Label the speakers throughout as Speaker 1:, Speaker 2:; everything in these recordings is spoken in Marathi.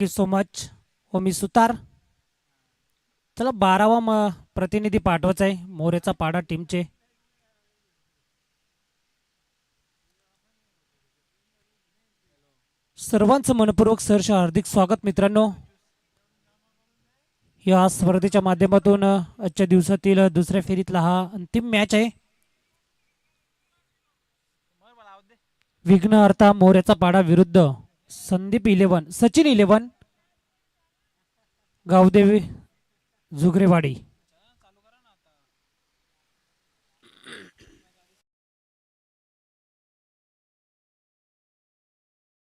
Speaker 1: यू सो मच ओमी सुतार. चला 12वा प्रतिनिधी पाठवायचा आहे मोरेचा पाडा टीमचे. सर्वांचं मनपूर्वक सहर्ष हार्दिक स्वागत मित्रांनो. या स्पर्धेच्या माध्यमातून आजच्या दिवसातील दुसऱ्या फेरीतला हा अंतिम मॅच आहे. विघ्न अर्था मोरेचा पाडा विरुद्ध संदीप 11 सचिन 11 गावदेवी जुगरेवाडी.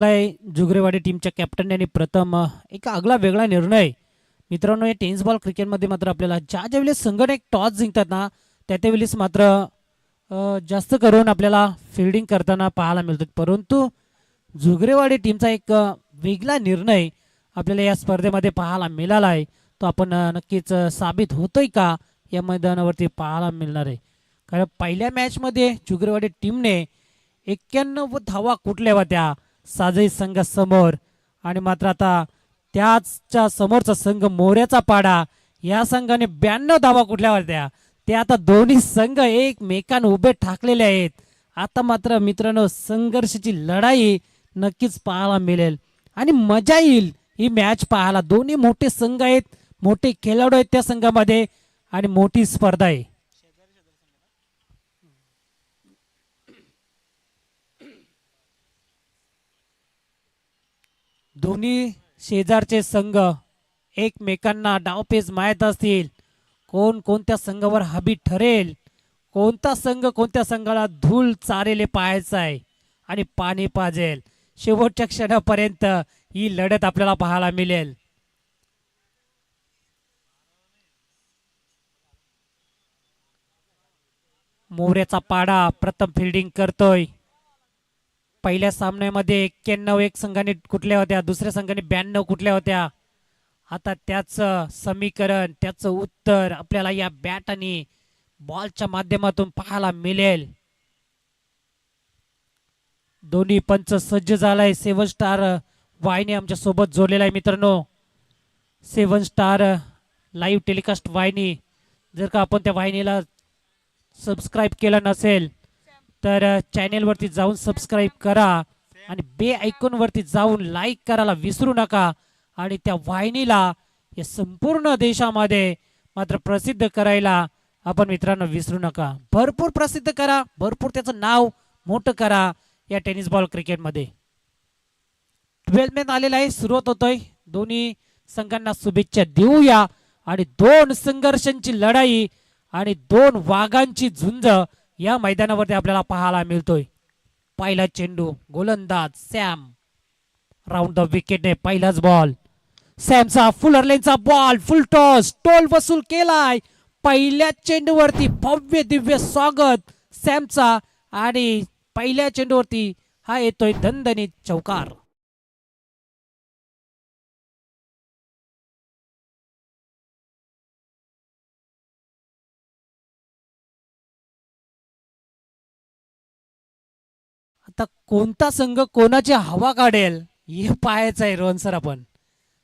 Speaker 1: जुगरेवाडी टीमच्या कॅप्टन यांनी प्रथम एक आगळा वेगळा निर्णय. मित्रांनो, या टेनिस बॉल क्रिकेटमध्ये मात्र आपल्याला ज्या वेळेस संघटन एक टॉस जिंकतात ना त्या वेळेस मात्र जास्त करून आपल्याला फिल्डिंग करताना पाहायला मिळतात. परंतु जुगरेवाडी टीमचा एक वेगळा निर्णय आपल्याला या स्पर्धेमध्ये पाहायला मिळाला आहे. तो आपण नक्कीच साबित होतोय का या मैदानावरती पाहायला मिळणार आहे. कारण पहिल्या मॅचमध्ये जुगरेवाडी टीमने 91 धावा कुठल्या होत्या साजई संघासमोर, आणि मात्र आता त्याच्या समोरचा संघ मोऱ्याचा पाडा या संघाने 92 धावा कुठल्या होत्या. ते आता दोन्ही संघ एकमेकांना उभे ठाकलेले आहेत. आता मात्र मित्रांनो संघर्षाची लढाई नक्कीच पाहायला मिळेल आणि मजा येईल ही मॅच पाहायला. दोन्ही मोठे संघ आहेत, मोठे खेळाडू आहेत त्या संघामध्ये आणि मोठी स्पर्धा आहे. दोन्ही शेजारचे संघ एकमेकांना डावपेच माहीत असतील. कोण कोणत्या संघावर हबी ठरेल, कोणता संघ कोणत्या संघाला धूळ चारेले पाहायचा आहे आणि पाणी पाजेल. शेवटच्या क्षणापर्यंत ही लढत आपल्याला पाहायला मिळेल. मोऱ्याचा पाडा प्रथम फिल्डिंग करतोय. पहिल्या सामन्यामध्ये 91 एक संघाने कुठल्या होत्या, दुसऱ्या संघाने 92 कुठल्या होत्या. आता त्याचं समीकरण, त्याचं उत्तर आपल्याला या बॅट आणि बॉलच्या माध्यमातून पाहायला मिळेल. दोन्ही पंच सज्ज झालाय. 7 स्टार वाहिनी आमच्या सोबत जोडलेला आहे मित्रांनो. 7 स्टार लाईव्ह टेलिकास्ट वाहिनी. जर का आपण त्या वाहिनीला सबस्क्राईब केलं नसेल तर चॅनेलवरती जाऊन सबस्क्राईब करा आणि बे आयकॉनवरती जाऊन लाईक करायला विसरू नका. आणि त्या वाहिनीला या संपूर्ण देशामध्ये मात्र प्रसिद्ध करायला आपण मित्रांनो विसरू नका. भरपूर प्रसिद्ध करा, भरपूर त्याचं नाव मोठं करा या टेनिस बॉल क्रिकेटमध्ये. 12 मॅच आलेला आहे, सुरुवात होतोय. दोन्ही संघांना शुभेच्छा देऊया. आणि दोन संघर्षांची लढाई आणि दोन वाघांची झुंज या मैदानावरती आपल्याला पाहायला मिळतोय. पहिला चेंडू, गोलंदाज सॅम. राऊंड द विकेटने पहिलाच बॉल. सॅमचा फुल अर्लेनचा बॉल, फुल टॉस, टोल वसूल केलाय. पहिल्या चेंडूवरती भव्य दिव्य स्वागत सॅमचा आणि पहिल्या चेंडूवरती हा येतोय दणदणीत चौकार. आता कोणता संघ कोणाची हवा काढेल हे पाहायचं आहे रोहन सर. आपण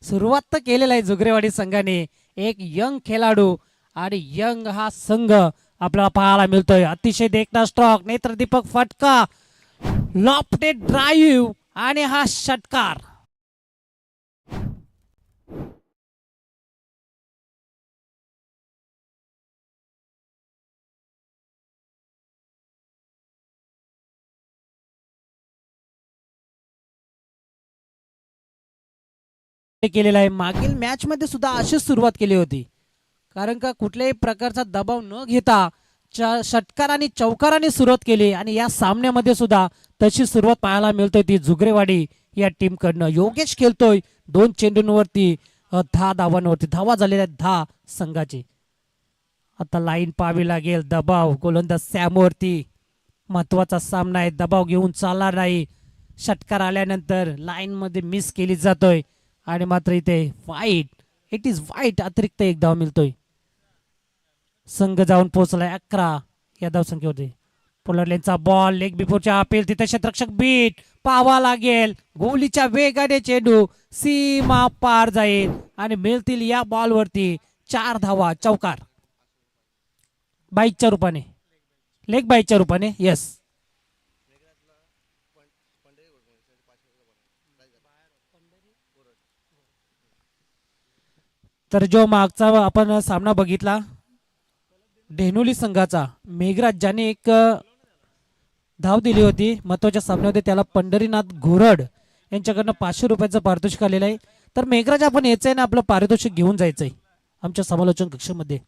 Speaker 1: सुरुवात तर केलेला आहे जुगरेवाडी संघाने. एक यंग खेळाडू आणि यंग हा संघ आपल्याला पाहायला मिळतोय. अतिशय देखणा स्ट्रोक, नेत्रदीपक फटका, लॉफ्टेड ड्राईव्ह आणि हा षटकार. केलेला आहे. मागील मॅच मध्ये सुद्धा अशीच सुरुवात केली होती. कारण का कुठल्याही प्रकारचा दबाव न घेता षटकार आणि चौकाराने सुरुवात केली आणि या सामन्यामध्ये सुद्धा तशी सुरुवात पाहायला मिळतोय ती जुगरेवाडी या टीम कडनं. योगेश खेळतोय 2 चेंडूंवरती 10 धावांवरती. धावा झालेल्या 10 संघाची. आता लाईन पाहावी लागेल. दबाव गोलंदाज सॅमवरती. महत्वाचा सामना आहे, दबाव घेऊन चालणार नाही. षटकार आल्यानंतर लाईन मध्ये मिस केली जातोय आणि मात्र इथे वाईट, इट इज वाईट, अतिरिक्त एक धाव मिळतोय. संघ जाऊन पोहोचलाय 11 या धावसंख्येवरती. पोलरलेनचा बॉल लेग बिफोरच्या अपील, तिथे क्षेत्ररक्षक बीट पाहावा लागेल. गोलीच्या वेगाने चेंडू सीमा पार जाईल आणि मिळतील या बॉलवरती 4 धावा चौकार बाईकच्या रूपाने, लेग बाईकच्या रूपाने. यस, तर जो मागचा आपण सामना बघितला डेनोली संघाचा, मेघराज ज्याने एक धाव दिली होती महत्वाच्या सामन्यामध्ये, त्याला पंढरीनाथ घोरड यांच्याकडनं 500 रुपयाचं पारितोषिक आलेलं आहे. तर मेघराज आपण यायचं आहे ना, आपलं पारितोषिक घेऊन जायचंय आमच्या समालोचन कक्षामध्ये.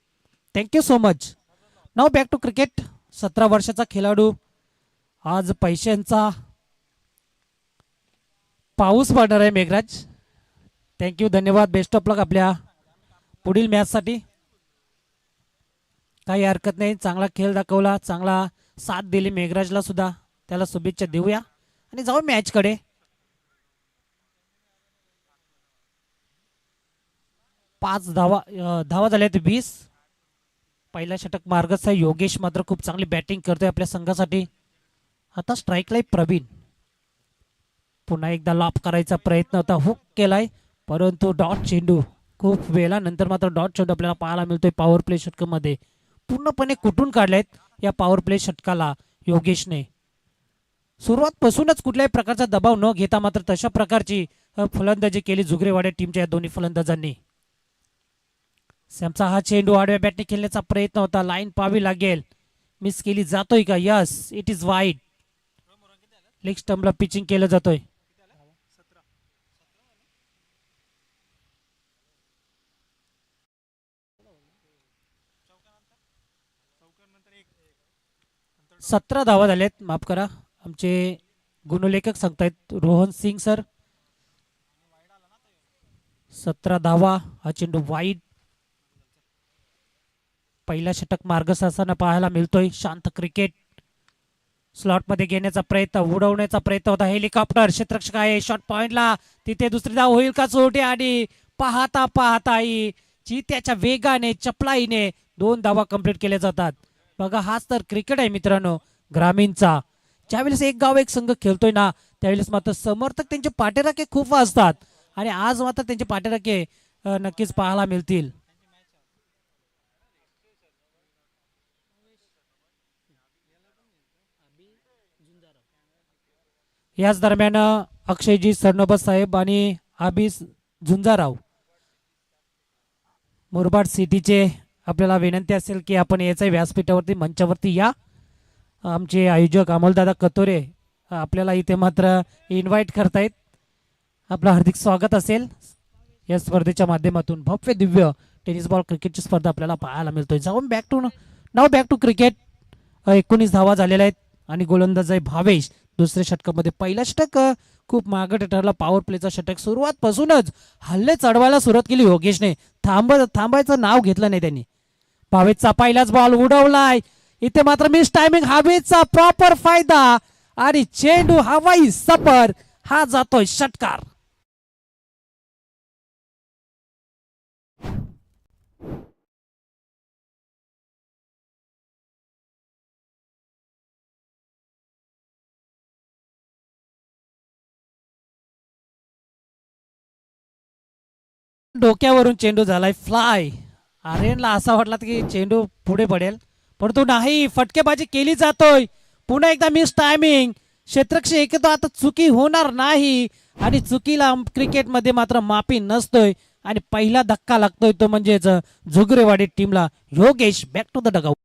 Speaker 1: Thank you so much. Now back to cricket. 17 वर्षाचा खेळाडू, आज पैशांचा पाऊस पडणार आहे मेघराज. थँक्यू, धन्यवाद, बेस्ट ऑफ लक आपल्या पुढील मॅचसाठी. काही हरकत नाही, चांगला खेळ दाखवला, चांगला साथ दिली मेघराजला सुद्धा, त्याला शुभेच्छा देऊया आणि जाऊ मॅचकडे. पाच धावा झाल्या आहेत 20. पहिला षटक मार्गस्थ आहे. योगेश मात्र खूप चांगली बॅटिंग करतोय आपल्या संघासाठी. आता स्ट्राईकला प्रवीण, पुन्हा एकदा लॉप करायचा प्रयत्न होता, हुक केलाय परंतु डॉट चेंडू. खूप वेळानंतर मात्र डॉट चेंडू आपल्याला पाहायला मिळतोय पॉवर प्ले षटकामध्ये. पूर्णपणे कुठून काढलेत या पॉवर प्ले षटकाला योगेशने. सुरुवातपासूनच कुठल्याही प्रकारचा दबाव न घेता मात्र तशा प्रकारची फलंदाजी केली जुगरेवाड्या टीमच्या या दोन्ही फलंदाजांनी. सॅमचा हा चेंडू आडव्या बॅटने खेळण्याचा प्रयत्न होता, लाईन पाहावी लागेल, मिस केली जातोय का? Yes, it is wide. Leg स्टंपला पिचिंग केलं जातोय. सतरा धावा झालेत, माफ करा, आमचे गुणलेखक सांगतायत रोहन सिंग सर. 17 धावा, हा चेंडू वाईड. पहिला षटक मार्गस्थ असताना पाहायला मिळतोय. शांत क्रिकेट. स्लॉट मध्ये घेण्याचा प्रयत्न, उडवण्याचा प्रयत्न होता. हेलिकॉप्टर क्षेत्ररक्षक आहे शॉट पॉइंटला, तिथे दुसरी धाव होईल का चोटी? आणि पाहता पाहता चित्याच्या वेगाने चपलाईने 2 धावा कंप्लीट केल्या जातात. बघा, हाच तर क्रिकेट आहे मित्रांनो ग्रामीणचा. ज्यावेळेस एक गाव एक संघ खेळतोय ना, त्यावेळेस मात्र समर्थक त्यांचे पाठीराखे खूप असतात आणि आज मात्र त्यांचे पाठीराखे नक्कीच पाहायला मिळतील. याच दरम्यान अक्षयजी सरनोबत साहेब आणि आबिस झुंजाराव मुरबाड सिटीचे, आपल्याला विनंती असेल की आपण याच्या व्यासपीठावरती मंचावरती या. आमचे आयोजक अमोलदादा कतोरे आपल्याला इथे मात्र इन्व्हाइट करतायत. आपलं हार्दिक स्वागत असेल या स्पर्धेच्या माध्यमातून. भव्य दिव्य टेनिस बॉल क्रिकेटची स्पर्धा आपल्याला पाहायला मिळतोय. जाऊन बॅक टू क्रिकेट. 19 धावा झालेल्या आहेत आणि गोलंदाज आहे भावेश दुसऱ्या षटकामध्ये. पहिला षटक खूप मागं ठरला, पॉवर प्लेचा षटक. सुरुवातपासूनच हल्ले चढवायला सुरुवात केली योगेशने, थांबायचं नाव घेतलं नाही त्यांनी. भावेशचा पहिलाच बॉल उडवलाय, इथे मात्र मिस टायमिंग, हवेचा प्रॉपर फायदा आणि चेंडू हवाई सफर, हा जातोय षटकार. डोक्यावरून चेंडू झालाय फ्लाय. आर्यनला असा वाटला की चेंडू पुढे पडेल परंतु नाही, फटकेबाजी केली जातोय. पुन्हा एकदा मिस टायमिंग, क्षेत्ररक्षक एकदा आता चुकी होणार नाही आणि चुकीला क्रिकेटमध्ये मात्र माफी नसतोय आणि पहिला धक्का लागतोय तो म्हणजेच झुगरेवाडी टीमला. Yogesh back to the dugout.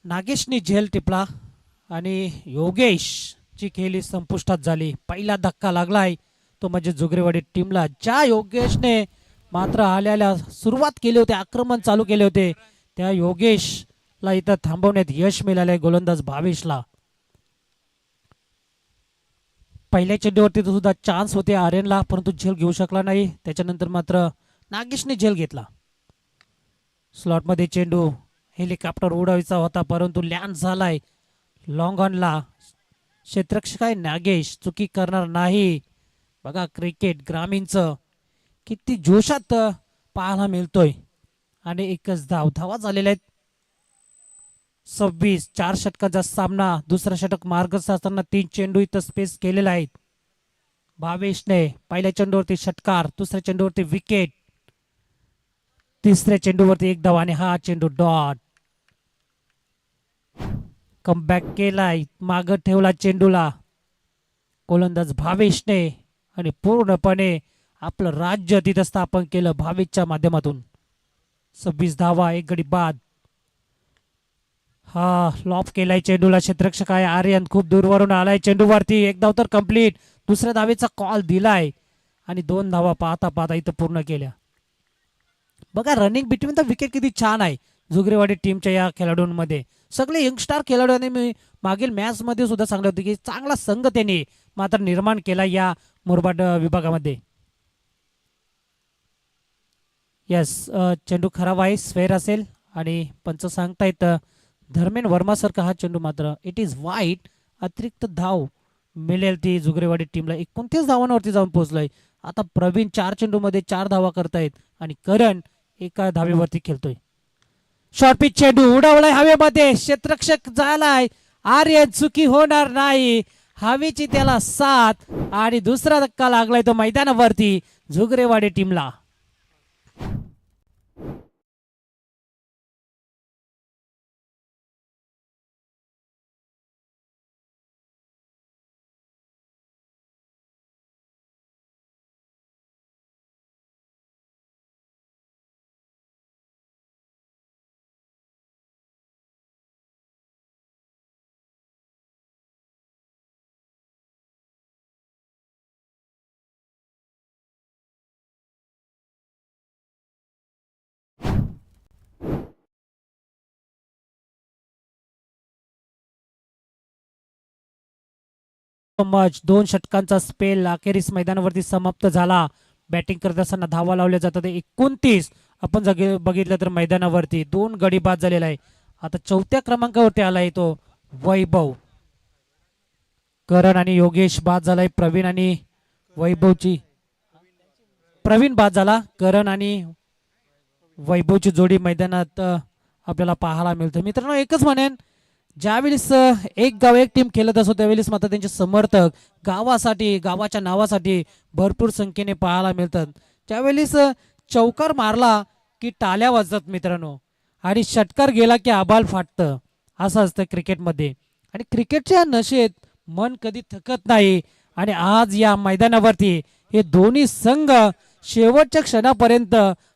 Speaker 1: नागेशनी झेल टिपला आणि योगेशची खेळी संपुष्टात झाली. पहिला धक्का लागलाय तो म्हणजे जुगरेवाडी टीमला. ज्या योगेशने मात्र आल्याला सुरुवात केली होती, आक्रमण चालू केले होते, त्या योगेशला इथं थांबवण्यात यश मिळालंय गोलंदाज भावेशला. पहिल्या चेंडूवरती सुद्धा चान्स होते आर्यनला परंतु झेल घेऊ शकला नाही. त्याच्यानंतर मात्र नागेशने झेल घेतला. स्लॉटमध्ये चेंडू हेलिकॉप्टर उडवायचा होता परंतु लँड झालाय लॉंग ऑनला. क्षेत्ररक्षक आहे नागेश, चुकी करणार नाही. बघा क्रिकेट ग्रामीणचं किती जोशात पाहायला मिळतोय. आणि एकच धावा झालेल्या आहेत. 26 4 षटकांचा सामना. दुसरा षटक मार्गस्थ असताना 3 चेंडू इथं स्पेस केलेला आहे. भावेशने पहिल्या चेंडूवरती षटकार, दुसऱ्या चेंडूवरती विकेट, तिसऱ्या चेंडूवरती एक धाव आणि हा चेंडू डॉट. कमबॅक केलाय, माग ठेवला चेंडूला गोलंदाज भावेशने आणि पूर्णपणे आपलं राज्य तिथं स्थापन केलं भावेशच्या माध्यमातून. 26 धावा, एक गडी बाद. हा लॉफ केलाय चेंडूला. क्षेत्ररक्षक आहे आर्यन, खूप दूरवरून आलाय चेंडूवरती. एक धाव तर कंप्लीट. दुसऱ्या धावेचा कॉल दिलाय आणि 2 धावा पाहता पाहता इथं पूर्ण केल्या. बघा रनिंग बिटवीन द विकेट किती छान आहे जुगरेवाडी टीमच्या या खेळाडूंमध्ये. सगळे यंगस्टार खेळाडूंनी मी मागील मॅच मध्ये सुद्धा सांगितलं होतं की चांगला संघ त्यांनी मात्र निर्माण केला या मुरबाड विभागामध्ये. यस, चेंडू खराब आहे, स्वेअर असेल आणि पंच सांगतायत धर्मेन वर्मा सारखा हा चेंडू मात्र इट इज वाईट. अतिरिक्त धाव मिळेल ती जुगरेवाडी टीमला. 29 धावांवरती जाऊन पोहोचलोय. आता प्रवीण 4 चेंडूमध्ये 4 धावा करतायत आणि करण एका धावेवरती खेळतोय. शॉर्ट पिच चेंडू उडवलाय हवेमध्ये, क्षेत्ररक्षक झालाय आर्यन, चुकी होणार नाही. हवेची त्याला साथ आणि दुसरा धक्का लागलाय तो मैदानावरती जुगरेवाडी टीमला. मच 2 षटकांचा स्पेल अखेरीस मैदानावरती समाप्त झाला. बॅटिंग करत असताना धावा लावल्या जातात 29. आपण बघितलं तर मैदानावरती 2 गडी बाद झालेला आहे. आता 4थ्या क्रमांकावरती आलाय तो वैभव. करण आणि योगेश बाद झालाय. प्रवीण आणि वैभवची प्रवीण बाद झाला. करण आणि वैभवची जोडी मैदानात आपल्याला पाहायला मिळते. मित्रांनो एकच म्हणेन, ज्यावेळेस एक गाव एक टीम खेळत असतो त्यावेळेस मात्र त्यांचे समर्थक गावासाठी गावाच्या नावासाठी भरपूर संख्येने पाहायला मिळतात. ज्यावेळेस चौकार मारला की टाळ्या वाजतात मित्रांनो, आणि षटकार गेला की आबाल फाटतं. असं असतं क्रिकेटमध्ये. आणि क्रिकेटच्या नशेत मन कधी थकत नाही. आणि आज या मैदानावरती हे दोन्ही संघ शेवटच्या क्षणापर्यंत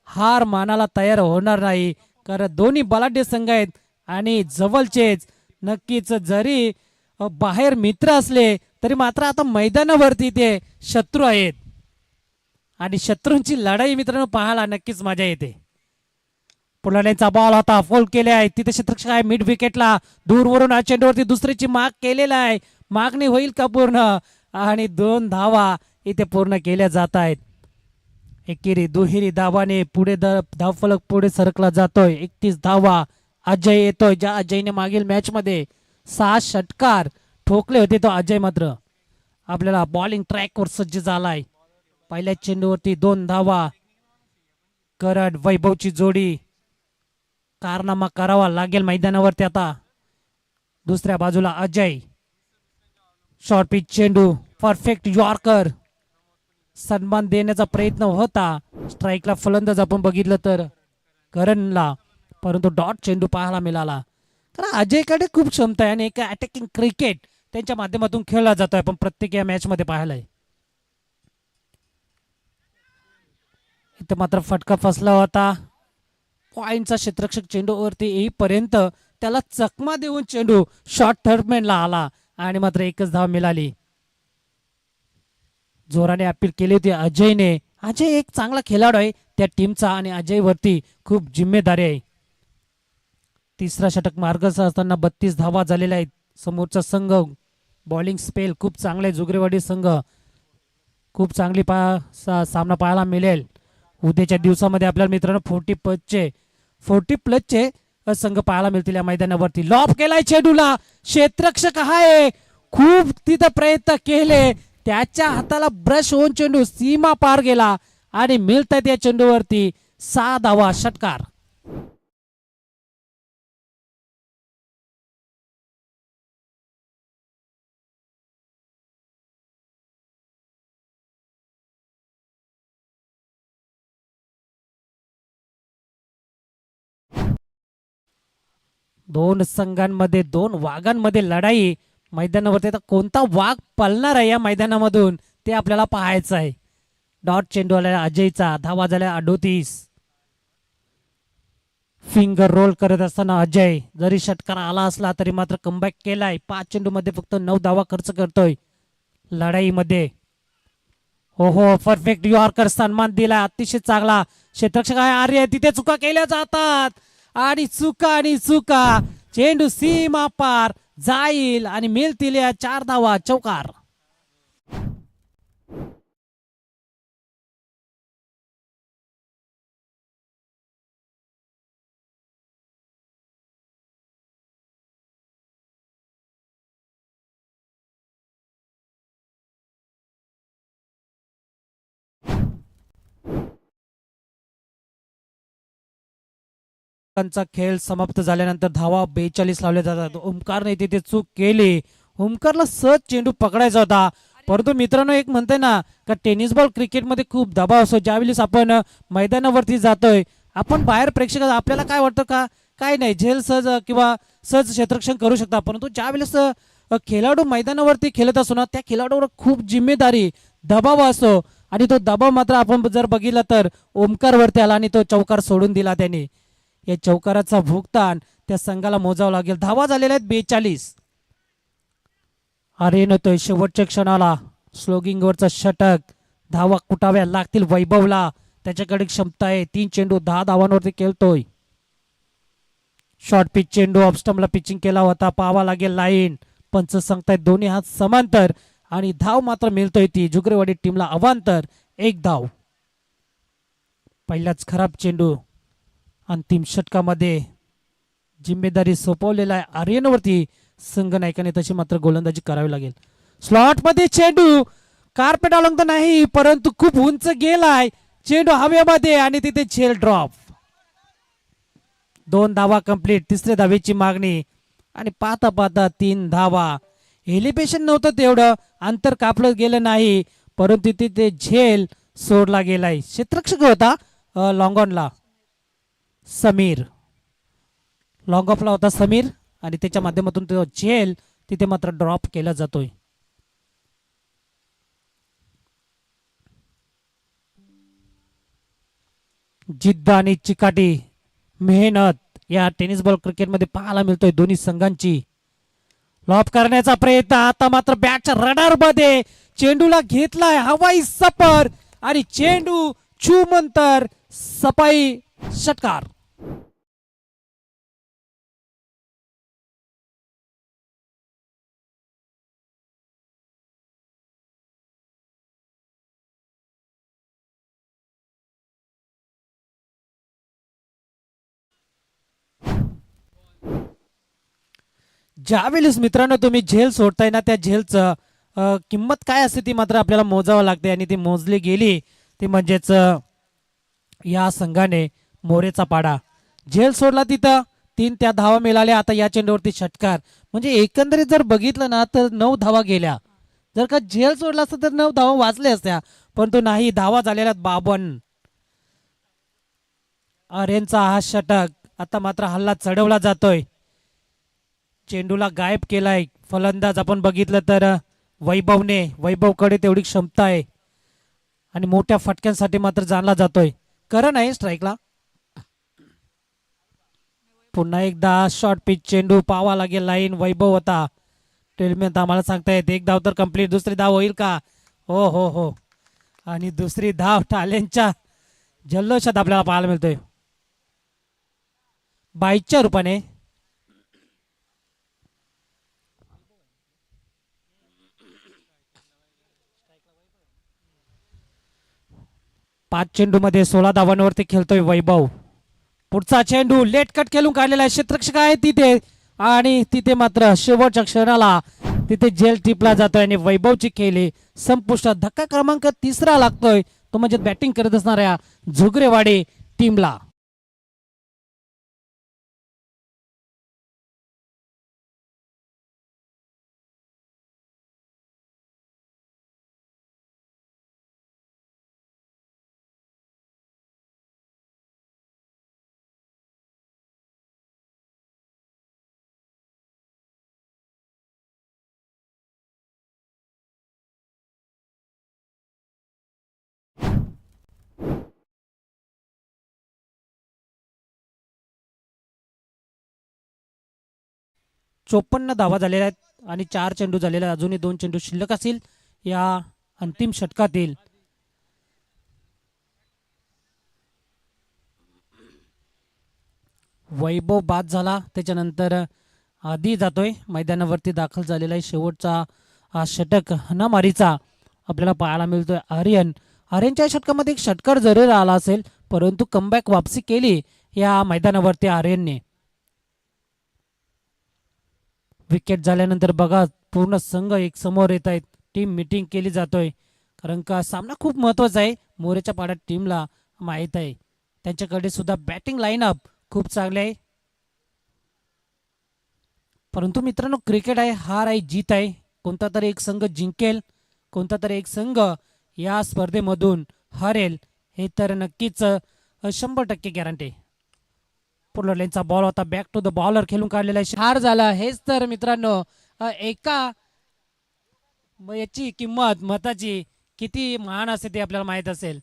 Speaker 1: हार मानायला तयार होणार नाही, कारण दोन्ही बलाढ्य संघ आहेत आणि जवळचेच. नक्कीच जरी बाहेर मित्र असले तरी मात्र आता मैदानावरती ते शत्रू आहेत आणि शत्रूंची लढाई मित्रांनो पाहायला नक्कीच मजा येते. पुलानेचा बॉल होता, फोल केले आहे तिथे क्षेत्ररक्षक आहे मिड विकेटला. दूरवरून हा चेंडूवरती दुसरीची माग केलेला आहे. मागणी होईल का पूर्ण? आणि 2 धावा इथे पूर्ण केल्या जात आहेत. एकेरी दुहेरी धावाने पुढे धावफलक पुढे सरकला जातोय. 31 धावा. अजय येतोय, ज्या अजयने मागील मॅच मध्ये 6 षटकार ठोकले होते तो अजय मात्र आपल्याला बॉलिंग ट्रॅक वर सज्ज झालाय. पहिल्या चेंडूवरती 2 धावा. करण वैभवची जोडी कारनामा करावा लागेल मैदानावरती आता. दुसऱ्या बाजूला अजय. शॉर्ट पिच चेंडू, परफेक्ट यॉर्कर. सन्मान देण्याचा प्रयत्न होता. स्ट्राईकला फलंदाज आपण बघितलं तर करणला, परंतु डॉट चेंडू पाहायला मिळाला. कारण अजयकडे खूप क्षमता आहे आणि एक अटॅकिंग क्रिकेट त्यांच्या माध्यमातून खेळला जातोय आपण प्रत्येक या मॅच मध्ये पाहायलाय. इथं मात्र फटका फसला होता. पॉइंटचा क्षेत्ररक्षक चेंडूवरती येईपर्यंत त्याला चकमा देऊन चेंडू शॉर्ट थर्डमॅनला आला आणि मात्र एकच धाव मिळाली. जोराने अपील केली होती अजयने. अजय एक चांगला खेळाडू आहे त्या टीमचा आणि अजय वरती खूप जिम्मेदारी आहे. तिसरा षटक मार्गस्थ असताना 32 धावा झालेल्या आहेत. समोरचा संघ बॉलिंग स्पेल खूप चांगले. जुगरेवाडी संघ खूप चांगली सामना पाहायला मिळेल उद्याच्या दिवसामध्ये आपल्याला मित्रांनो. 40 प्लसचे संघ पाहायला मिळतील या मैदानावरती. लॉफ केलाय चेंडूला, क्षेत्ररक्षक आहे खूप तिथं प्रयत्न केले, त्याच्या हाताला ब्रश होऊन चेंडू सीमा पार गेला आणि मिळतात या चेंडूवरती 6 धावा, षटकार. दोन संघांमध्ये, दोन वाघांमध्ये लढाई मैदानावरती. आता कोणता वाघ पळणार आहे या मैदानामधून ते आपल्याला पाहायचं आहे. डॉट चेंडू आला अजयचा, धावा झाल्या 38. फिंगर रोल करत असताना अजय जरी षटकार आला असला तरी मात्र कमबॅक केलाय. 5 चेंडू मध्ये फक्त 9 धावा खर्च करतोय लढाईमध्ये. हो हो, परफेक्ट यॉर्कर, सन्मान दिला अतिशय चांगला. क्षेत्ररक्षक आहे आर्य, तिथे चुका केल्या जातात आणि चुका चेंडू सीमा पार जाईल आणि मिळतील या 4 धावा, चौकार. खेळ समाप्त झाल्यानंतर धावा 42 लावल्या जातात. ओमकारने तिथे चूक केली. ओमकारला सहज चेंडू पकडायचा होता, परंतु मित्रांनो एक म्हणते ना का टेनिस बॉल क्रिकेटमध्ये खूप दबाव असतो. ज्यावेळेस आपण मैदानावरती जातोय, आपण बाहेर प्रेक्षक आपल्याला काय वाटतं का काय नाही, झेल सहज किंवा सहज क्षेत्ररक्षण करू शकता, परंतु ज्यावेळेस खेळाडू मैदानावरती खेळत असतो ना, त्या खेळाडूवर खूप जिम्मेदारी दबाव असतो आणि तो दबाव मात्र आपण जर बघितला तर ओमकारवरती आला आणि तो चौकार सोडून दिला त्याने. या चौकाराचा भुगतान त्या संघाला मोजावं लागेल. धावा झालेल्या आहेत 42. अरे नव्हतोय शेवटच्या क्षणाला स्लोगिंगवरचा षटक. धावा कुटाव्या लागतील वैभवला, त्याच्याकडे क्षमता आहे. 3 चेंडू 10 धावांवरती खेळतोय. शॉर्ट पिच चेंडू ऑफस्टम्पला पिचिंग केला होता, पाहावा लागेल लाईन. पंच सांगतायत दोन्ही हात समांतर आणि धाव मात्र मिळतोय ती जुगरेवाडी टीमला अवांतर. 1 धाव. पहिलाच खराब चेंडू. अंतिम षटकामध्ये जिम्मेदारी सोपवलेला आहे आर्यनवरती संघ नायकाने, तशी मात्र गोलंदाजी करावी लागेल. स्लॉट मध्ये चेंडू कार्पेट अलंग तर नाही, परंतु खूप उंच गेलाय चेंडू हवेमध्ये आणि तिथे झेल ड्रॉप. 2 धावा कंप्लीट. तिसऱ्या धावेची मागणी आणि पाहता पाहता 3 धावा. एलिव्हेशन नव्हतं तेवढं, अंतर कापलं गेलं नाही, परंतु तिथे झेल सोडला गेलाय. क्षेत्ररक्षक होता लॉंग ऑनला समीर, लॉंग ऑफला होता समीर आणि त्याच्या माध्यमातून तो झेल तिथे मात्र ड्रॉप केला जातोय. जिद्द आणि चिकाटी मेहनत या टेनिस बॉल क्रिकेटमध्ये पाहायला मिळतोय दोन्ही संघांची. लॉप करण्याचा प्रयत्न, आता मात्र बॅटच्या रडार मध्ये चेंडूला घेतलाय हवाई सफर आणि चेंडू छूमंतर सफाई, षटकार. ज्यावेळेस मित्रांनो तुम्ही झेल सोडताय ना, त्या झेलचं किंमत काय असते ती मात्र आपल्याला मोजावं लागते आणि ती मोजली गेली ती म्हणजेच या संघाने मोरेचा पाडा. झेल सोडला तिथं 3 त्या धावा मिळाल्या. आता या चेंडूवरती षटकार, म्हणजे एकंदरीत जर बघितलं ना तर 9 धावा गेल्या. जर का झेल सोडला असतं तर 9 धावा वाचल्या असत्या, परंतु नाही, धावा झालेल्या 52. आर्यनचा हा षटक. आता मात्र हल्ला चढवला जातोय, चेंडूला गायब केलाय फलंदाज. आपण बघितलं तर वैभवकडे तेवढी क्षमता आहे आणि मोठ्या फटक्यांसाठी मात्र जाणला जातोय. करण आहे स्ट्राईकला. पुन्हा एकदा शॉर्ट पिच चेंडू, पावा लागेल लाईन. वैभव होता टेलमेंट आम्हाला सांगतायत 1 धाव तर कंप्लीट. दुसरी धाव होईल का? हो हो हो, आणि दुसरी धाव टाल्यांच्या जल्लोषात आपल्याला पाहायला मिळतोय. 22च्या रूपाने. पाच चेंडू मध्ये 16 धावांवरती खेळतोय वैभव. पुढचा चेंडू लेट कट खेळून काढलेला आहे, क्षेत्ररक्षक आहे तिथे आणि तिथे मात्र शेवटच्या क्षणाला तिथे जेल ट्रिपला जातोय आणि वैभवची खेळी संपुष्टात. धक्का क्रमांक 3 लागतोय तो म्हणजे बॅटिंग करत असणाऱ्या झुगरेवाडी टीमला. चोपन्न धावा झालेल्या आहेत आणि 4 चेंडू झालेले आहेत. अजूनही 2 चेंडू शिल्लक असतील या अंतिम षटकातील. वैभव बाद झाला त्याच्यानंतर आधी जातोय मैदानावरती दाखल झालेला आहे. शेवटचा षटक हनामारीचा आपल्याला पाहायला मिळतोय. आर्यनच्या षटकामध्ये एक षटकार जरूर आला असेल परंतु कमबॅक वापसी केली या मैदानावरती आर्यनने. विकेट झाल्यानंतर बघा पूर्ण संघ एक समोर येत आहेत. टीम मीटिंग केली जातोय कारण का सामना खूप महत्वाचा आहे. मोरेच्या पाड्यात टीमला माहीत आहे त्यांच्याकडे सुद्धा बॅटिंग लाईनअप खूप चांगले आहे. परंतु मित्रांनो क्रिकेट आहे, हार आहे, जीत आहे. कोणता तरी एक संघ जिंकेल, कोणता तरी एक संघ या स्पर्धेमधून हरेल हे तर नक्कीच 100% गॅरंटी. पुढला लेनचा बॉल होता, बॅक टू द बॉलर खेळून काढलेला आहे. हार झाला. हेच तर मित्रांनो एका याची किंमत मताची किती महान असते ते आपल्याला माहित असेल.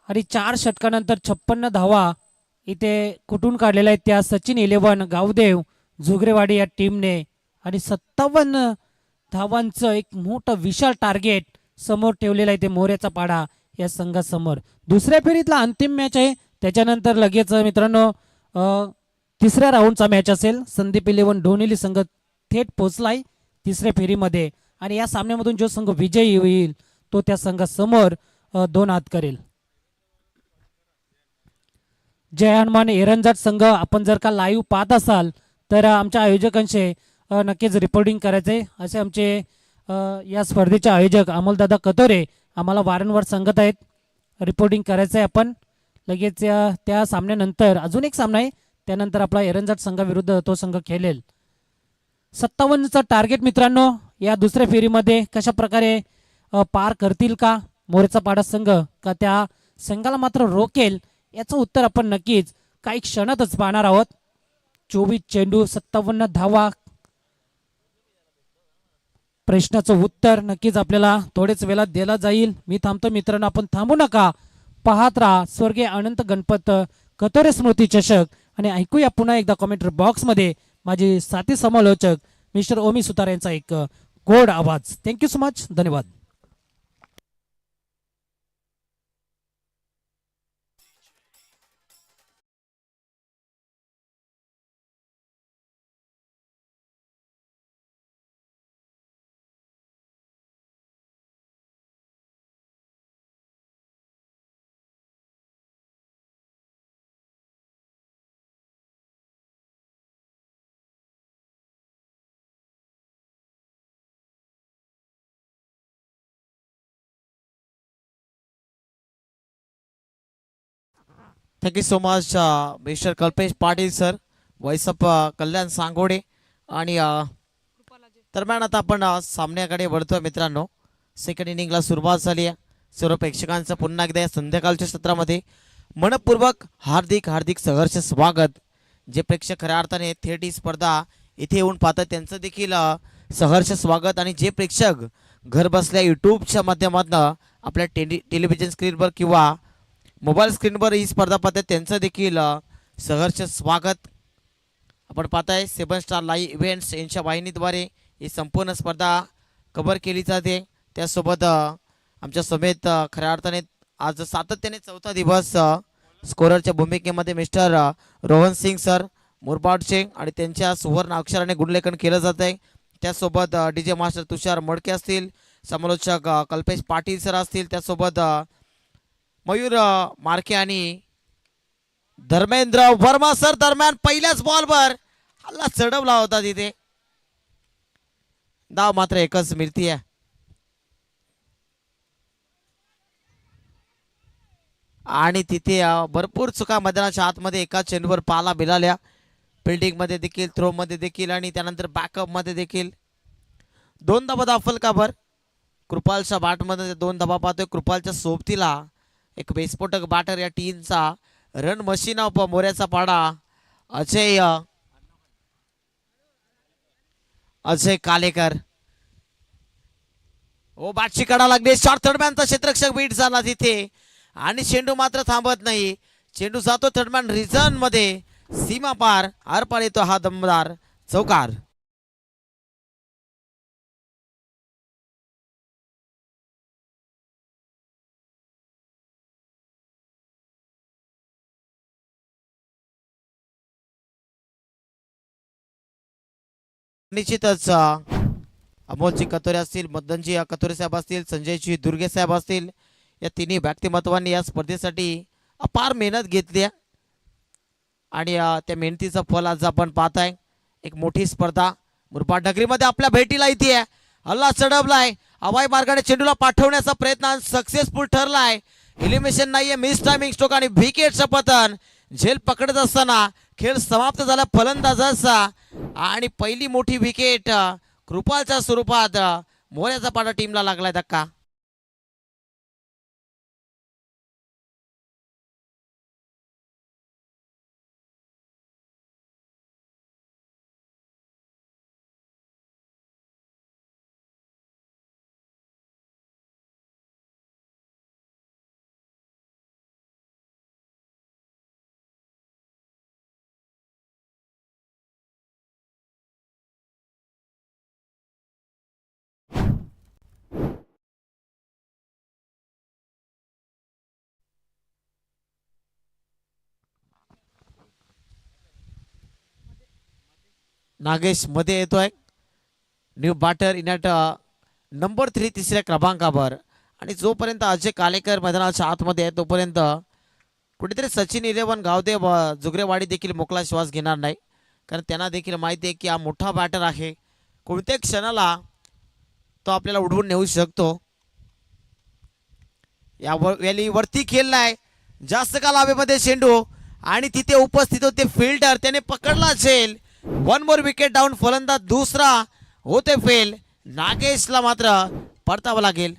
Speaker 1: आणि 4 षटकानंतर 56 धावा इथे कुठून काढलेल्या आहेत त्या सचिन 11 गावदेव झुगरेवाडी या टीमने. आणि 57 धावांचं एक मोठं विशाल टार्गेट समोर ठेवलेलं आहे ते मोऱ्याचा पाडा या संघासमोर. दुसऱ्या फेरीतला अंतिम मॅच आहे त्याच्यानंतर लगेच मित्रांनो तिसऱ्या राऊंडचा मॅच असेल. संदीप 11 डोनेली संघ थेट पोहोचलाय तिसऱ्या फेरीमध्ये आणि या सामन्यामधून जो संघ विजयी होईल तो त्या संघासमोर 2 हात करेल. जय हनुमान एरंजाट संघ आपण जर का लाईव्ह पाहत असाल तर आमच्या आयोजकांचे नक्कीच रिपोर्टिंग करायचे असे आमचे या स्पर्धेचे आयोजक अमोलदादा कतोरे आम्हाला वारंवार सांगत आहेत. रिपोर्टिंग करायचं आहे आपण लगेच. त्या सामन्यानंतर अजून एक सामना आहे त्यानंतर आपला एरंजाट संघाविरुद्ध तो संघ खेळेल. 57चं टार्गेट मित्रांनो या दुसऱ्या फेरीमध्ये कशा प्रकारे पार करतील का मोरेचा पाडा संघ का त्या संघाला मात्र रोकेल याचं उत्तर आपण नक्कीच काही क्षणातच पाहणार आहोत. 24 चेंडू 57 धावा. प्रश्नाचं उत्तर नक्कीच आपल्याला थोडेच वेळात दिला जाईल. मी थांबतो मित्रांनो, आपण थांबू नका, पाहत राहा स्वर्गीय अनंत गणपत कतोरे स्मृती चषक. आणि ऐकूया पुन्हा एकदा कमेंट बॉक्समध्ये माझे साथी समालोचक मिस्टर ओमी सुतार यांचा एक गोड आवाज. Thank you so much. धन्यवाद.
Speaker 2: Thank you so much mister Kalpesh Patil sir, voice of Kalyan Sangode. आणि दरम्यान आता आपण सामन्याकडे वळतोय मित्रांनो. सेकंड इनिंगला सुरुवात झाली आहे. सर्व प्रेक्षकांचं पुन्हा एकदा या संध्याकाळच्या सत्रामध्ये मनपूर्वक हार्दिक हार्दिक सहर्ष स्वागत. जे प्रेक्षक खऱ्या अर्थाने थेट ही स्पर्धा इथे येऊन पाहतात त्यांचं देखील सहर्ष स्वागत. आणि जे प्रेक्षक घर बसल्या यूट्यूबच्या माध्यमातून आपल्या टेलिव्हिजन स्क्रीनवर किंवा मोबाईल स्क्रीनवर ही स्पर्धा पाहतात त्यांचं देखील सहर्ष स्वागत. आपण पाहताय 7 स्टार लाईव्ह इव्हेंट्स यांच्या वाहिनीद्वारे ही संपूर्ण स्पर्धा कव्हर केली जाते. त्यासोबत आमच्या समेत खऱ्या अर्थाने आज सातत्याने 4था दिवस स्कोररच्या भूमिकेमध्ये मिस्टर रोहन सिंग सर मुरबाडचे आणि त्यांच्या सुवर्ण अक्षराने गुणलेखन केलं जात आहे. त्यासोबत DJ मास्टर तुषार मोडके असतील, समालोचक कल्पेश पाटील सर असतील, त्यासोबत मयूर मार्के आणि धर्मेंद्र वर्मा सर दरम्यान पहिल्याच बॉलवर हल्ला चढवला होता तिथे. धाव मात्र एकच मिळतीये. आणि तिथे भरपूर चुका मैदानाच्या आतमध्ये एका चेंडूवर पाला मिळाल्या. फिल्डिंग मध्ये देखील, थ्रो मध्ये देखील आणि त्यानंतर बॅकअप मध्ये देखील. 2 धाबा दाखल का बर. कृपालच्या बॅटमध्ये 2 धाबा पाहतोय. कृपालच्या सोबतीला एक बेस्फोटक बॅटर या टीमचा रन मशीन ऑफ मोऱ्याचा पाडा अजय कालेकर. ओ बॅटची कडा लागली. शॉर्ट थर्डमॅनचा क्षेत्ररक्षक बीट झाला तिथे आणि चेंडू मात्र थांबत नाही. चेंडू जातो थर्डमॅन रिझन मध्ये, सीमा पार आरपार येतो हा दमदार चौकार. निश्चितच अमोलजी कतोरे असतील, मदनजी कतोरे साहेब असतील, संजयजी दुर्गे साहेब असतील, या तिन्ही व्यक्तिमत्वांनी या स्पर्धेसाठी अपार मेहनत घेतली आहे. आणि त्या मेहनतीचं फल आज आपण पाहताय. एक मोठी स्पर्धा मुरबाड नगरीमध्ये आपल्या भेटीला येते. हल्ला चढवलाय. हवाई मार्गाने चेंडूला पाठवण्याचा प्रयत्न सक्सेसफुल ठरलाय. एलिमिनेशन नाहीये. मिस टायमिंग स्ट्रोक आणि विकेटचं पतन. झेल पकडत असताना खेळ समाप्त झाला फलंदाजाचा आणि पहिली मोठी विकेट कृपालच्या स्वरूपात मोऱ्याचा पाडा टीमला लागलाय धक्का. नागेश मध्ये येतोय. New batter in at number 3 तिसऱ्या क्रमांकावर. आणि जोपर्यंत अजय कालेकर मैदानाच्या आतमध्ये आहे तोपर्यंत कुठेतरी सचिन 11 गावदेव जुगरेवाडी देखील मोकळा श्वास घेणार नाही. कारण त्यांना देखील माहिती आहे की हा मोठा बॅटर आहे. कोणत्याही क्षणाला तो आपल्याला उडवून नेऊ शकतो. या वरती खेळलाय जास्त काल हवेमध्ये चेंडू आणि तिथे उपस्थित होते फिल्डर. त्याने पकडला झेल. 1 मोर विकेट डाऊन. फलंदाज दुसरा होते फेल. नागेशला मात्र परतावं लागेल.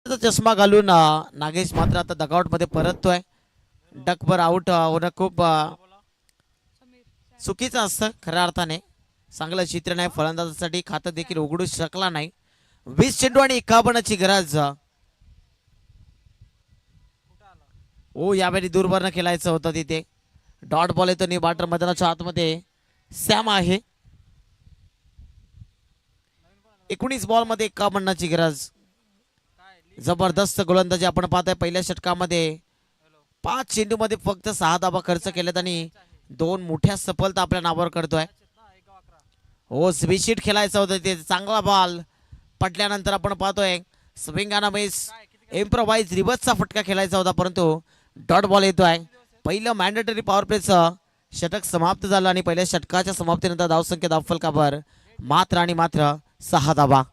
Speaker 2: चष्मा घालून नागेश मात्र आता डगआउट मध्ये परततोय. डकभर आउट होणं खूप चुकीचं असतं खऱ्या अर्थाने. चांगलं चित्र नाही फलंदाजासाठी. खातं देखील उघडू शकला नाही. 20 चेंडू आणि 51ची गरज. ओ यावेळी दूरवरनं खेळायचं होतं तिथे. डॉट बॉल येतो. न्यू बॅटर मैदानाच्या आतमध्ये सॅम आहे. 19 बॉल मध्ये 51ची गरज. जबरदस्त गोलंदाजी आपण पाहतोय. पहिल्या षटकामध्ये 5 चेंडू मध्ये फक्त 6 धाबा खर्च केलेत आणि 2 मोठ्या सफलता आपल्या नावावर करतोय. हो स्विचिट खेळायचं होतं ते. चांगला बॉल पडल्यानंतर आपण पाहतोय स्विंगाना मिस. इम्प्रोवाइज रिव्हर्सचा फटका खेळायचा होता परंतु डॉट बॉल येतोय. पहिलं मॅन्डेटरी पॉवर प्लेचं षटक समाप्त झालं आणि पहिल्या षटकाच्या समाप्तीनंतर धावसंख्या दाखल काबर मात्र आणि मात्र 6 धाबा.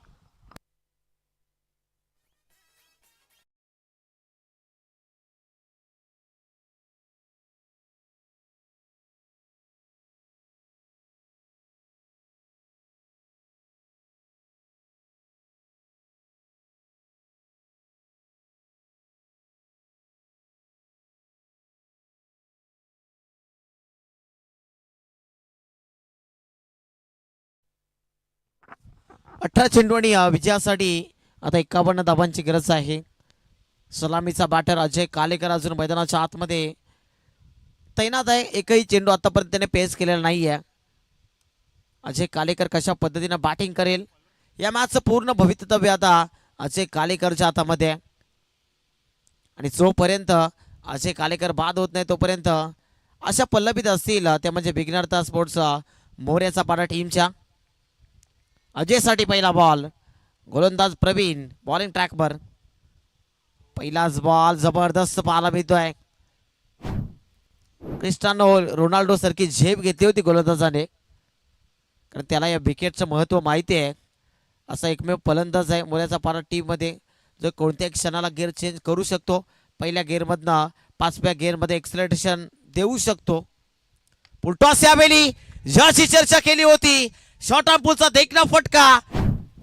Speaker 2: अठरा चेंडू आणि विजयासाठी आता 51 धाबांची गरज आहे. सलामीचा बॅटर अजय कालेकर अजून मैदानाच्या आतमध्ये तैनात आहे. एकही चेंडू आतापर्यंत त्याने पेस केलेला नाहीये. अजय कालेकर कशा पद्धतीने बॅटिंग करेल या मॅचचं पूर्ण भवितव्य आता अजय कालेकरच्या हातामध्ये आहे. आणि जोपर्यंत अजय कालेकर बाद होत नाही तोपर्यंत अशा पल्लवीत असतील त्या म्हणजे बिगनर स्पोर्ट्स मोर्याचा पाडा टीमच्या. अजयसाठी पहिला बॉल. गोलंदाज प्रवीण बॉलिंग ट्रॅकवर. पहिलाच बॉल जबरदस्त पाहायला मिळतोय. क्रिस्टियानो रोनाल्डो सारखी झेप घेतली होती गोलंदाजाने, कारण त्याला या विकेटचं महत्त्व माहिती आहे. असा एकमेव फलंदाज आहे मोर्याचा पाडा टीममध्ये जो कोणत्याही क्षणाला गिअर चेंज करू शकतो. पहिल्या गिअरमधनं 5व्या गिअरमध्ये एक्सलेटेशन देऊ शकतो. पुलटॉस यावेळी ज्याची चर्चा केली होती, शॉर्ट ऑन पुलचा देखना फटका.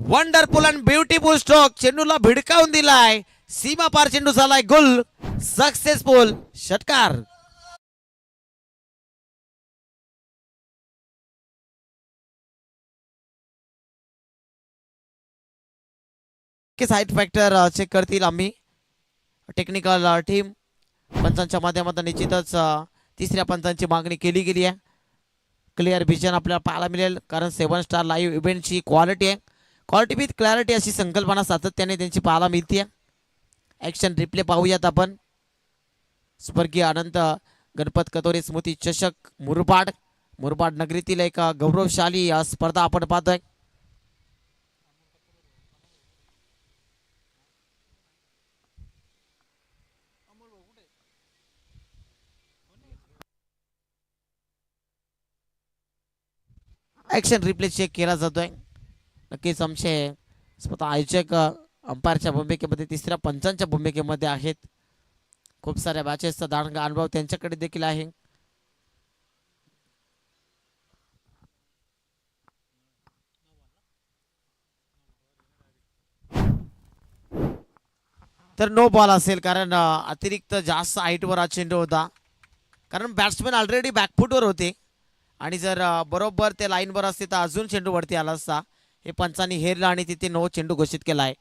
Speaker 2: Wonderful and beautiful stroke. चेंडूला भिडकावून दिलाय. सीमा पार चेंडू झालाय गुल. सक्सेसफुल षटकार. साईड फॅक्टर चेक करतील आम्ही टेक्निकल टीम. पंचांच्या माध्यमातून निश्चितच तिसऱ्या पंचांची मागणी केली गेली आहे. क्लिअर विजन आपल्याला पाहायला मिळेल, कारण 7 स्टार लाईव्ह इव्हेंटची क्वालिटी आहे. क्वालिटी विथ क्लॅरिटी अशी संकल्पना सातत्याने त्यांची पाहायला मिळते. ॲक्शन रिप्ले पाहूयात आपण. स्वर्गीय अनंत गणपत कतोरे स्मृती चषक मुरबाड नगरीतील एक गौरवशाली स्पर्धा आपण पाहतोय. ॲक्शन रिप्ले चेक केला जातोय. नक्कीच आमचे स्वतः आयोजक अंपायरच्या भूमिकेमध्ये, तिसऱ्या पंचांच्या भूमिकेमध्ये आहेत. खूप साऱ्या मॅचेसचा दांडगा अनुभव त्यांच्याकडे देखील आहे. तर नो बॉल असेल, कारण अतिरिक्त जास्त हाईटवर हा चेंडू होता. कारण बॅट्समॅन ऑलरेडी बॅकफुटवर होते आणि जर बरोबर ते लाईनवर असते तर अजून चेंडू वरती आला असता. हे पंचांनी हेरलं आणि तिथे नो चेंडू घोषित केला आहे.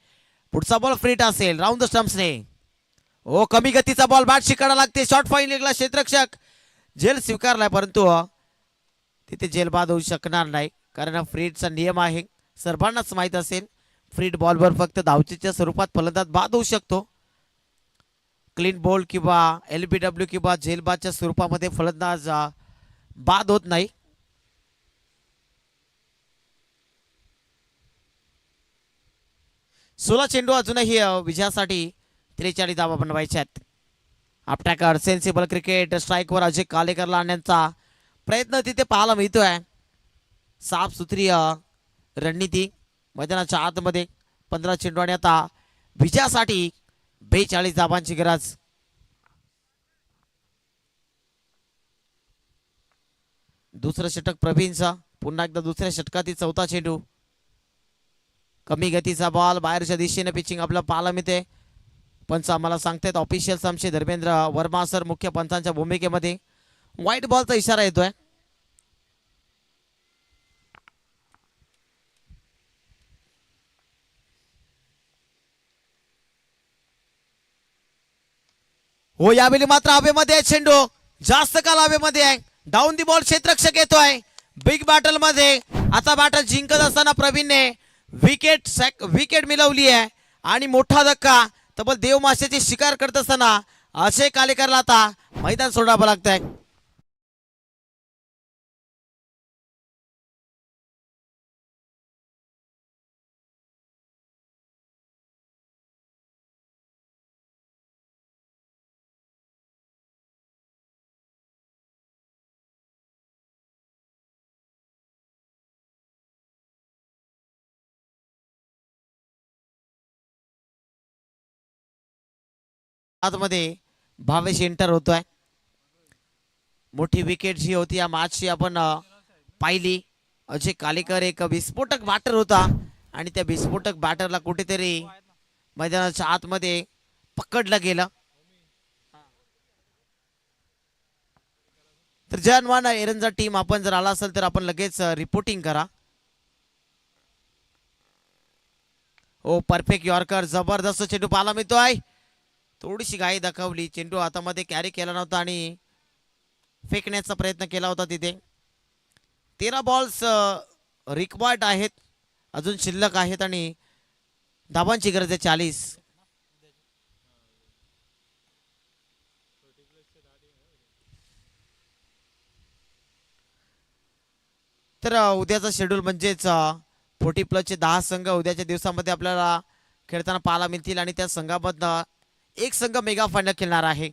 Speaker 2: पुढचा बॉल फ्रीट असेल राऊंड द स्टंप्सने. ओ कमी गतीचा बॉल बॅट शिकायला लागते. शॉर्ट फाईनला क्षेत्ररक्षक झेल स्वीकारलाय, परंतु तिथे झेल बाद होऊ शकणार नाही, कारण फ्रीटचा नियम आहे. सर्वांनाच माहीत असेल फ्रीट बॉलवर फक्त धावचीच्या स्वरूपात फलंदाज बाद होऊ शकतो. क्लीन बॉल किंवा LBW किंवा झेल बादच्या स्वरूपामध्ये फलंदाज बाद होत नाही. सोळा चेंडू अजूनही विजयासाठी 43 धावा बनवायच्या आहेत. आपट्याकर सेन्सिबल क्रिकेट स्ट्राईकवर अजय कालेकरला आणण्याचा प्रयत्न तिथे पाहायला मिळतोय. साफ सुथरी रणनीती मैदानाच्या आतमध्ये. 15 चेंडू आणि आता विजयासाठी 42 धावांची गरज. दुसरं षटक प्रवीणचा. पुन्हा एकदा दुसऱ्या षटकातील चौथा चेंडू. कमी गतीचा बॉल बाहेरच्या दिशेने पिचिंग आपल्याला पाहायला मिळते. पंच आम्हाला सांगतायत ऑफिशियल्स आमचे धर्मेंद्र वर्मा सर मुख्य पंचांच्या भूमिकेमध्ये. व्हाईट बॉलचा इशारा येतोय. हो यावेळी मात्र हवेमध्ये आहे चेंडू. जास्त काल हवेमध्ये आहे. डाऊन दी बॉल क्षेत्ररक्षक येतोय बिग बॅटल मध्ये. आता बॅटल जिंकत असताना प्रवीणने विकेट मिळवली आहे आणि मोठा धक्का. तब्बल देवमाशाची शिकार करत असताना अजय कालेकरला आता मैदान सोडावं लागतंय. आतमध्ये भावेश एंटर होतोय. मोठी विकेट जी होती या मॅचची आपण पाहिली. अजय कालेकर एक विस्फोटक बॅटर होता आणि त्या विस्फोटक बॅटरला कुठेतरी मैदानाच्या आतमध्ये पकडलं गेलं. तर जयनवान एरंजा टीम आपण जर आला असेल तर आपण लगेच रिपोर्टिंग करा. ओ परफेक्ट यॉर्कर. जबरदस्त चेंडू पाहायला मिळतोय. थोडीशी घाई दाखवली. चेंडू हातामध्ये कॅरी केला नव्हता आणि फेकण्याचा प्रयत्न केला होता तिथे. 13 बॉल्स रिक्वायर्ड आहेत, अजून शिल्लक आहेत आणि धाबांची गरज आहे 40. तर उद्याचा शेड्यूल म्हणजेच 40+ 10 संघ उद्याच्या दिवसामध्ये आपल्याला खेळताना पाहायला मिळतील आणि त्या संघामधनं एक संघ मेगा फायनल खेळणार आहे.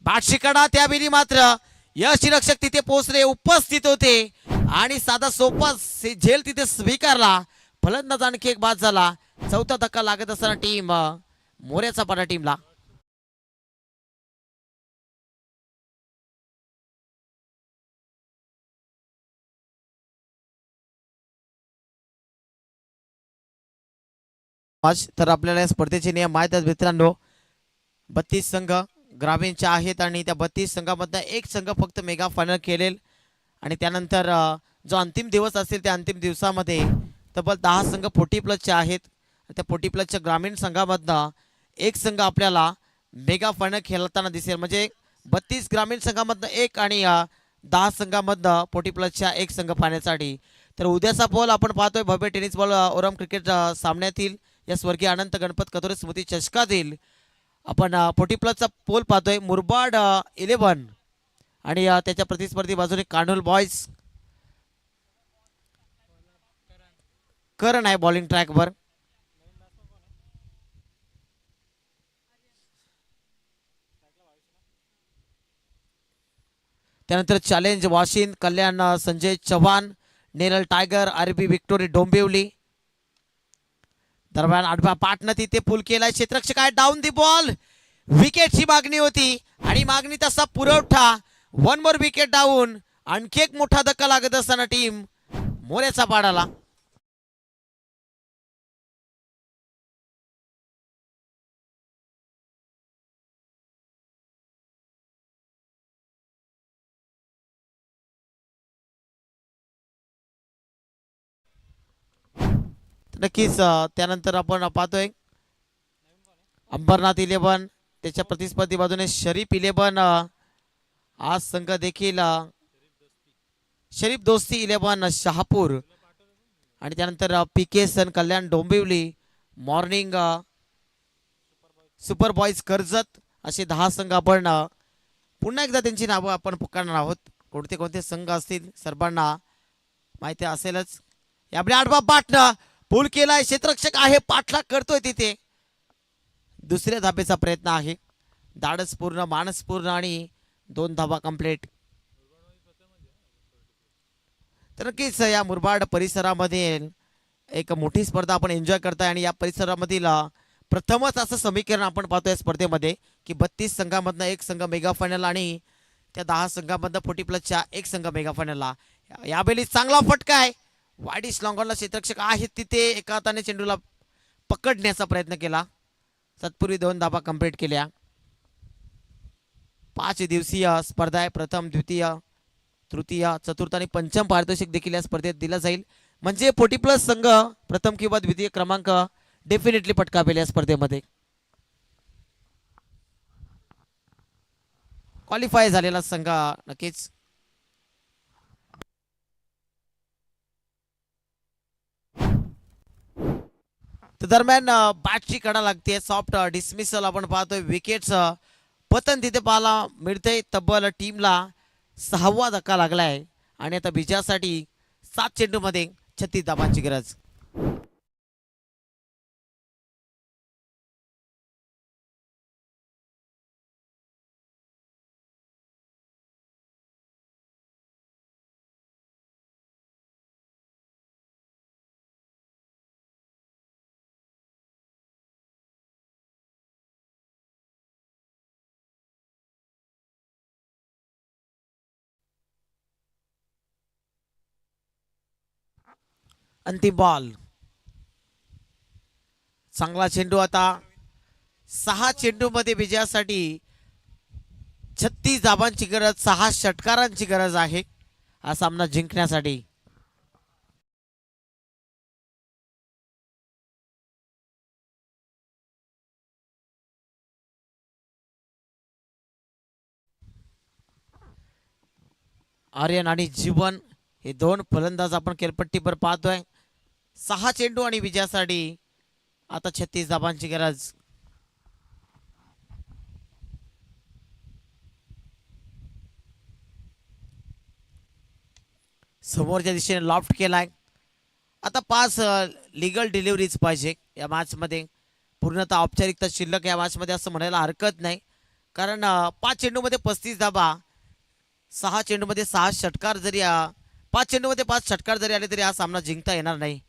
Speaker 2: बादशिकडा त्यावेळी मात्र यष्टिरक्षक तिथे पोहोचले, उपस्थित होते आणि साधा सोपा झेल तिथे स्वीकारला. फलंदाज आणखी एक बाद झाला. चौथा धक्का लागत असताना टीम मोऱ्याचा पाडा टीमला. तर आपल्याला या स्पर्धेचे नियम माहीत आहेत मित्रांनो. 32 संघ ग्रामीणचे आहेत आणि त्या 32 संघामधनं एक संघ फक्त मेगा फायनल खेळेल आणि त्यानंतर जो अंतिम दिवस असेल त्या अंतिम दिवसामध्ये तब्बल 10 संघ 40+ आहेत. त्या 40+ ग्रामीण संघामधनं एक संघ आपल्याला मेगा फायनल खेळताना दिसेल. म्हणजे 32 ग्रामीण संघामधनं एक आणि 10 संघामधनं 40+ एक संघ पाहण्यासाठी. तर उद्याचा पोल आपण पाहतोय भव्य टेनिस बॉल ओरम क्रिकेट सामन्यातील या स्वर्गीय अनंत गणपत कतोरे स्मृती चषकातील आपण 40+ पोल पाहतोय. मुरबाड 11 आणि त्याच्या प्रतिस्पर्धी बाजूने कान्होल बॉयज. करण आहे बॉलिंग ट्रॅकवर. त्यानंतर चॅलेंज वाशिन Kalyan Sanjay Chavan, Neral tiger RB victory Dombivli. दरम्यान आडव्या पाटनं तिथे पूल केलाय. क्षेत्ररक्षक आहे डाऊन दी बॉल. विकेटची मागणी होती आणि मागणी तसा पुरवठा. 1 मोर विकेट डाऊन. आणखी एक मोठा धक्का लागत असताना टीम मोऱ्याचा पाडाला. नक्कीच त्यानंतर आपण पाहतोय अंबरनाथ 11 त्याच्या प्रतिस्पर्धी बाजूने शरीफ 11 आज संघ देखील शरीफ दोस्ती 11 शहापूर आणि त्यानंतर PK son Kalyan Dombivli, morning super boys Karjat असे 10 संघ आपण पुन्हा एकदा त्यांची नावं आपण पुकारणार आहोत. कोणते कोणते संघ असतील सर्वांना माहिती असेलच. यापुढे आडवा पाटणं पूल केलाय. क्षेत्ररक्षक आहे पाठलाग करतोय तिथे. दुसऱ्या धाबेचा प्रयत्न आहे. धाडस पूर्ण मानस पूर्ण आणि 2 धाबा कंप्लीट. तर नक्कीच या मुरबाड परिसरामध्ये एक मोठी स्पर्धा आपण एन्जॉय करताय आणि या परिसरामधील प्रथमच असं समीकरण आपण पाहतोय स्पर्धेमध्ये की 32 संघामधनं एक संघ मेगा फायनल आणि त्या 10 संघामधनं 40+ एक संघ मेगा फायनलला. यावेळी चांगला फटका आहे. वाईडिश लॉंगॉनला क्षेत्ररक्षक आहेत तिथे एका हाताने चेंडूला पकडण्याचा प्रयत्न केला. तत्पूर्वी 2 धाबा कंप्लीट केल्या. 5 दिवसीय स्पर्धा आहे. प्रथम द्वितीय तृतीय चतुर्थ आणि पंचम पारितोषिक देखील या स्पर्धेत दिला जाईल. म्हणजे 40+ संघ प्रथम किंवा द्वितीय क्रमांक डेफिनेटली पटकावेल या स्पर्धेमध्ये. क्वालिफाय झालेला संघ नक्कीच दरम्यान बॅटची कडा लागते. सॉफ्ट डिसमिसल आपण पाहतोय. विकेट्स पतन तिथे पाहायला मिळते. तब्बल टीमला 6वा धक्का लागलाय आणि आता विजयासाठी 7 चेंडूमध्ये 36 धाबांची गरज. अंतिम बॉल. चांगला चेंडू. आता 6 चेंडूमध्ये विजयासाठी 36 धाबांची गरज, 6 षटकारांची गरज आहे हा सामना जिंकण्यासाठी. आर्यन आणि जीवन हे दोन फलंदाज आपण खेळपट्टीवर पाहतोय. 6 चेंडू आणि विजयासाठी आता 36 धावांची गरज. समोरच्या दिशेने लॉफ्ट केलाय. आता 5 लिगल डिलिव्हरीज पाहिजे या मॅच मध्ये. पूर्णतः औपचारिकता शिल्लक या मॅच मध्ये असं म्हणायला हरकत नाही, कारण 5 चेंडूमध्ये 35 धाबा, 6 चेंडूमध्ये 6 षटकार जरी 5 चेंडूमध्ये 5 षटकार जरी आले तरी हा सामना जिंकता येणार नाही.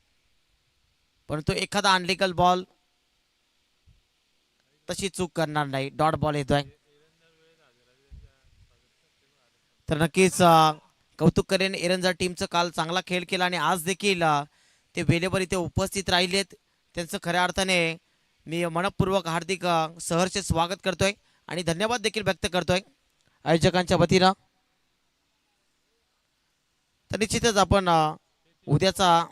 Speaker 2: परंतु एखादा अनलिगल बॉल तशी चूक करणार नाही. डॉट बॉल येतोय तर नक्कीच कौतुक करेन. एरंजा टीमचं काल चांगला खेळ केला आणि आज देखील ते वेळेवर इथे उपस्थित राहिलेत. त्यांचं खऱ्या अर्थाने मी मनपूर्वक हार्दिक सहर्ष स्वागत करतोय आणि धन्यवाद देखील व्यक्त करतोय आयोजकांच्या वतीनं. तर निश्चितच आपण उद्याचा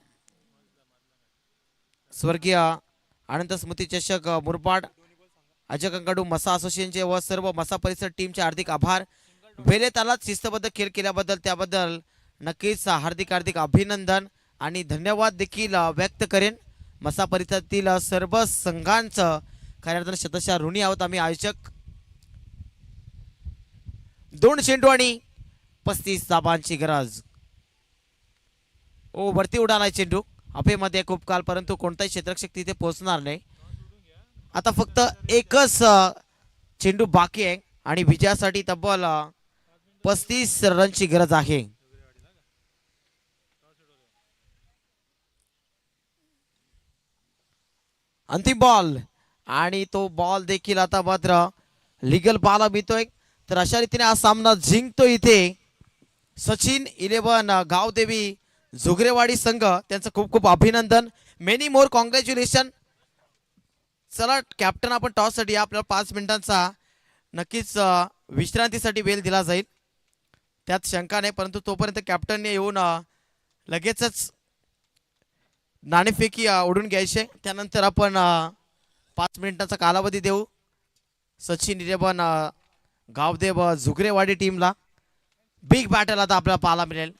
Speaker 2: स्वर्गीय आनंद स्मृती चषक मुरबाड आयोजकांकडून मसा असोसिएशनचे व सर्व मसा परिसर टीमचे हार्दिक आभार. वेळेत आलात, शिस्तबद्ध खेळ केल्याबद्दल त्याबद्दल नक्कीच हार्दिक हार्दिक अभिनंदन आणि धन्यवाद देखील व्यक्त करेन. मसा परिसरातील सर्व संघांचं खऱ्या अर्थाने शतशः ऋणी आहोत आम्ही आयोजक. 2 चेंडू आणि 35 धाबांची गरज. ओ वरती उडालाय चेंडू हवेमध्ये खूप काल, परंतु कोणताही क्षेत्ररक्षक तिथे पोहोचणार नाही. आता फक्त एकच चेंडू बाकी आहे आणि विजयासाठी तब्बल 35 रनची गरज आहे. अंतिम बॉल आणि तो बॉल देखील आता मात्र लिगल पाहायला मिळतोय. तर अशा रीतीने हा सामना जिंकतो इथे सचिन 11 गावदेवी जोगरेवाडी संघ. त्यांचं खूप खूप अभिनंदन. Many more congratulation. चला कॅप्टन, आपण टॉससाठी आपल्याला 5 मिनिटांचा नक्कीच विश्रांतीसाठी वेळ दिला जाईल, त्यात शंका नाही. परंतु तोपर्यंत कॅप्टनने येऊन लगेचच नाणेफेकी ओढून घ्यायचे. त्यानंतर आपण 5 मिनिटांचा कालावधी देऊ सचिन 11 गावदेव झुगरेवाडी टीमला. बिग बॅटल आता आपल्याला पाहायला मिळेल.